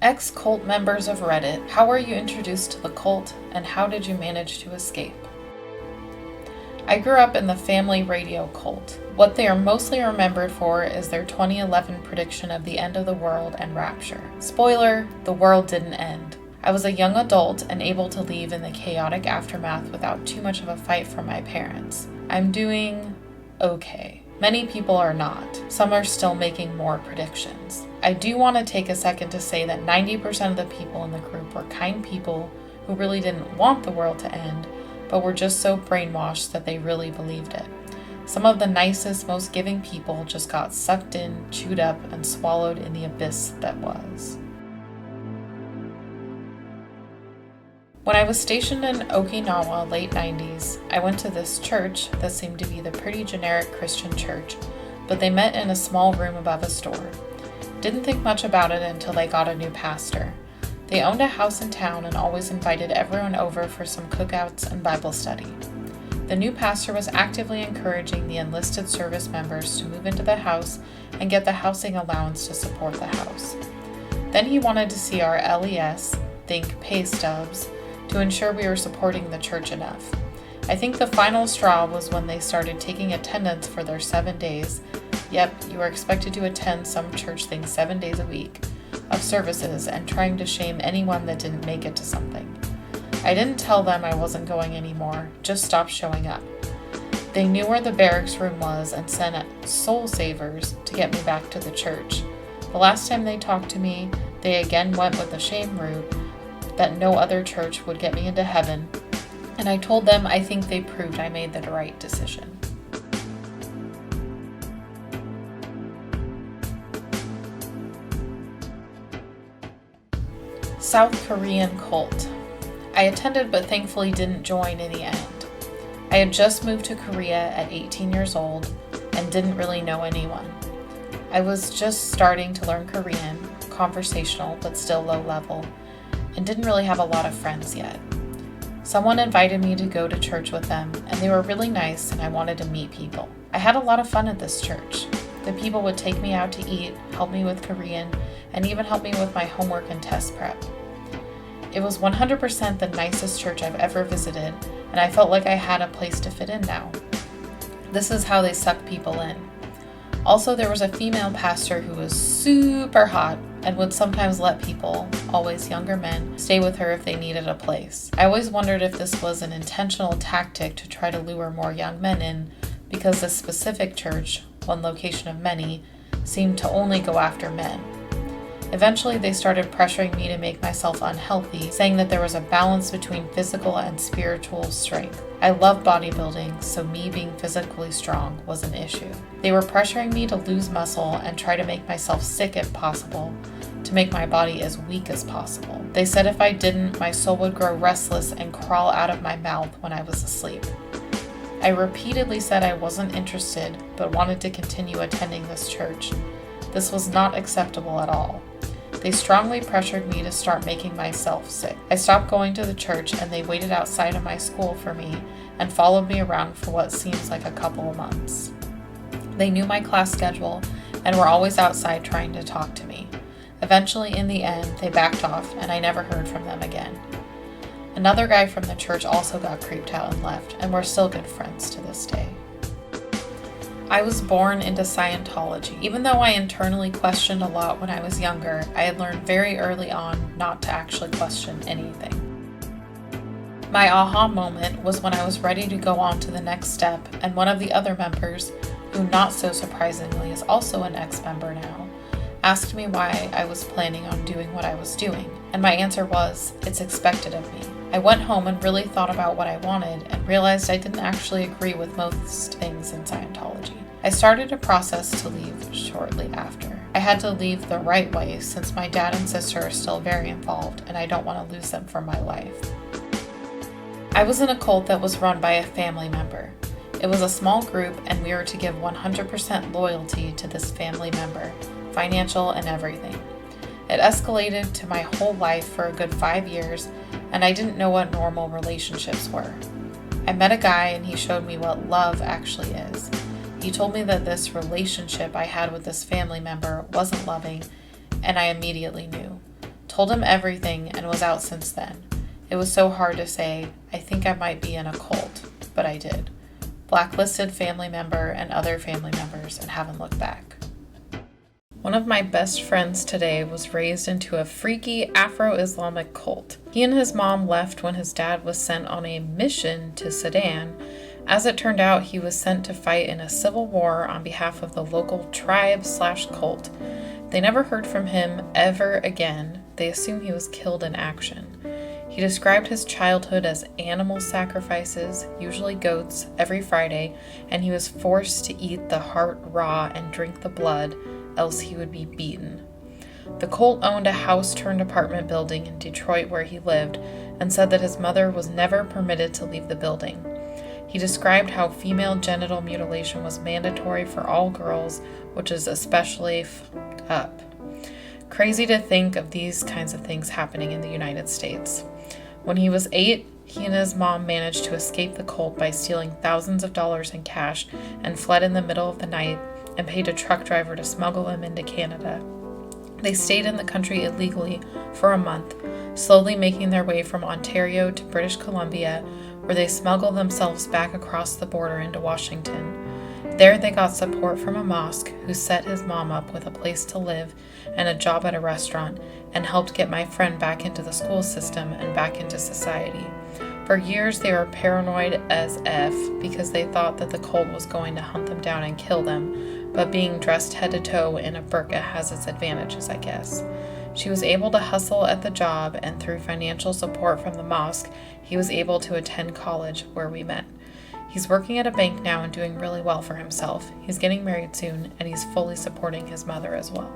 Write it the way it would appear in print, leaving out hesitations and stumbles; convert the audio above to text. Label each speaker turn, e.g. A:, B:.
A: Ex-cult members of Reddit, how were you introduced to the cult and how did you manage to escape? I grew up in the family radio cult. What they are mostly remembered for is their 2011 prediction of the end of the world and rapture. Spoiler, the world didn't end. I was a young adult and able to leave in the chaotic aftermath without too much of a fight from my parents. I'm doing okay. Many people are not. Some are still making more predictions. I do want to take a second to say that 90% of the people in the group were kind people who really didn't want the world to end, but were just so brainwashed that they really believed it. Some of the nicest, most giving people just got sucked in, chewed up, and swallowed in the abyss that was. When I was stationed in Okinawa late 90s, I went to this church that seemed to be the pretty generic Christian church, but they met in a small room above a store. Didn't think much about it until they got a new pastor. They owned a house in town and always invited everyone over for some cookouts and Bible study. The new pastor was actively encouraging the enlisted service members to move into the house and get the housing allowance to support the house. Then he wanted to see our LES, think pay stubs, to ensure we were supporting the church enough. I think the final straw was when they started taking attendance for their 7 days. Yep, you are expected to attend some church thing 7 days a week of services and trying to shame anyone that didn't make it to something. I didn't tell them I wasn't going anymore, just stopped showing up. They knew where the barracks room was and sent soul savers to get me back to the church. The last time they talked to me, they again went with the shame route that no other church would get me into heaven, and I told them I think they proved I made the right decision. South Korean cult. I attended but thankfully didn't join in the end. I had just moved to Korea at 18 years old and didn't really know anyone. I was just starting to learn Korean, conversational but still low level, and didn't really have a lot of friends yet. Someone invited me to go to church with them, and they were really nice and I wanted to meet people. I had a lot of fun at this church. The people would take me out to eat, help me with Korean, and even help me with my homework and test prep. It was 100% the nicest church I've ever visited, and I felt like I had a place to fit in now. This is how they suck people in. Also, there was a female pastor who was super hot and would sometimes let people, always younger men, stay with her if they needed a place. I always wondered if this was an intentional tactic to try to lure more young men in, because this specific church, one location of many, seemed to only go after men. Eventually, they started pressuring me to make myself unhealthy, saying that there was a balance between physical and spiritual strength. I love bodybuilding, so me being physically strong was an issue. They were pressuring me to lose muscle and try to make myself sick if possible, to make my body as weak as possible. They said if I didn't, my soul would grow restless and crawl out of my mouth when I was asleep. I repeatedly said I wasn't interested, but wanted to continue attending this church. This was not acceptable at all. They strongly pressured me to start making myself sick. I stopped going to the church and they waited outside of my school for me and followed me around for what seems like a couple of months. They knew my class schedule and were always outside trying to talk to me. Eventually, in the end, they backed off and I never heard from them again. Another guy from the church also got creeped out and left, and we're still good friends to this day. I was born into Scientology. Even though I internally questioned a lot when I was younger, I had learned very early on not to actually question anything. My aha moment was when I was ready to go on to the next step, and one of the other members, who not so surprisingly is also an ex-member now, asked me why I was planning on doing what I was doing, and my answer was, it's expected of me. I went home and really thought about what I wanted and realized I didn't actually agree with most things in Scientology. I started a process to leave shortly after. I had to leave the right way since my dad and sister are still very involved and I don't want to lose them from my life. I was in a cult that was run by a family member. It was a small group and we were to give 100% loyalty to this family member, financial and everything. It escalated to my whole life for a good 5 years, and I didn't know what normal relationships were. I met a guy and he showed me what love actually is. He told me that this relationship I had with this family member wasn't loving, and I immediately knew. Told him everything and was out since then. It was so hard to say, I think I might be in a cult, but I did. Blacklisted family member and other family members and haven't looked back. One of my best friends today was raised into a freaky Afro-Islamic cult. He and his mom left when his dad was sent on a mission to Sudan. As it turned out, he was sent to fight in a civil war on behalf of the local tribe/cult. They never heard from him ever again. They assume he was killed in action. He described his childhood as animal sacrifices, usually goats, every Friday, and he was forced to eat the heart raw and drink the blood, else he would be beaten. The cult owned a house-turned-apartment building in Detroit where he lived and said that his mother was never permitted to leave the building. He described how female genital mutilation was mandatory for all girls, which is especially fucked up. Crazy to think of these kinds of things happening in the United States. When he was 8, he and his mom managed to escape the cult by stealing thousands of dollars in cash and fled in the middle of the night and paid a truck driver to smuggle them into Canada. They stayed in the country illegally for a month, slowly making their way from Ontario to British Columbia, where they smuggled themselves back across the border into Washington. There they got support from a mosque who set his mom up with a place to live and a job at a restaurant and helped get my friend back into the school system and back into society. For years they were paranoid as F because they thought that the cult was going to hunt them down and kill them, but being dressed head to toe in a burqa has its advantages, I guess. She was able to hustle at the job, and through financial support from the mosque, he was able to attend college where we met. He's working at a bank now and doing really well for himself. He's getting married soon, and he's fully supporting his mother as well.